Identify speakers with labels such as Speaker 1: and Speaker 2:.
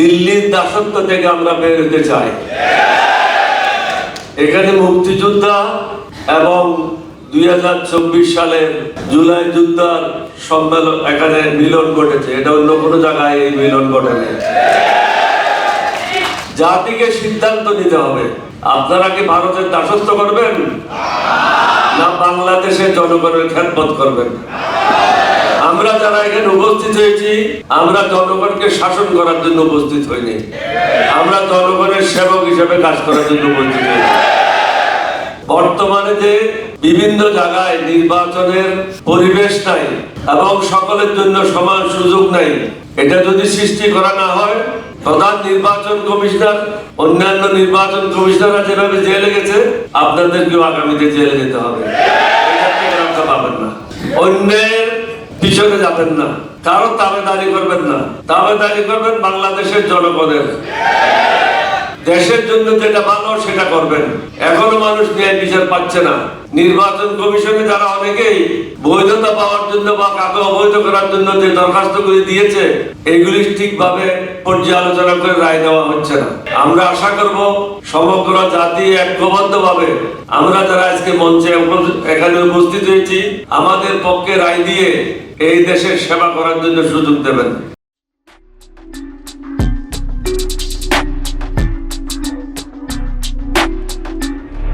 Speaker 1: দিল্লির দাসত্ব থেকে আমরা বের হতে চাই। এখানে মুক্তিযোদ্ধা এবং 2024 সালের জুলাই যুদ্ধের সম্মেলন, এখানে মিলন ঘটেছে। এটা অন্য কোনো জায়গায় এই মিলন ঘটেনি। জাতিকে সিদ্ধান্ত নিতে হবে, আপনারা কি ভারতের দাসত্ব করবেন না বাংলাদেশের জনগণের খেদমত করবেন? আমরা যারা এখানে উপস্থিত হয়েছি, আমরা জনগণকে শাসন করার জন্য উপস্থিত হইনি, আমরা জনগণের সেবক হিসেবে কাজ করার জন্য উপস্থিত হয়েছি। বর্তমানে যে বিভিন্ন জায়গায় নির্বাচনের পরিবেশ নাই এবং সকলের জন্য সমান সুযোগ নাই, এটা যদি সৃষ্টি করা না হয়, প্রধান নির্বাচন কমিশনার, অন্যান্য নির্বাচন কমিশনাররা যেভাবে জেলে গেছে, আপনাদেরকেও আগামীতে জেলে যেতে হবে। এটা পাবেন না, অন্যের পিছনে যাবেন না, কারো দাবিদারি করবেন না, দাবিদারি করবেন বাংলাদেশের জনগণের। দেশের জন্য যেটা ভালো সেটা করবেন। এখনো মানুষ ন্যায় বিচার পাচ্ছে না। নির্বাচন কমিশনে যারা অনেকেই বৈধতা পাওয়ার জন্য বা কাকে অবৈধ করার জন্য যে দরখাস্তগুলি দিয়েছে, এগুলি ঠিকভাবে পর্যালোচনা করে রায় দেওয়া হচ্ছে না। আমরা আশা করব সমগ্র জাতি ঐক্যবদ্ধভাবে আমরা যারা আজকে মঞ্চে এখানে উপস্থিত হয়েছি, আমাদের পক্ষে রায় দিয়ে এই দেশের সেবা করার জন্য সুযোগ দেবেন।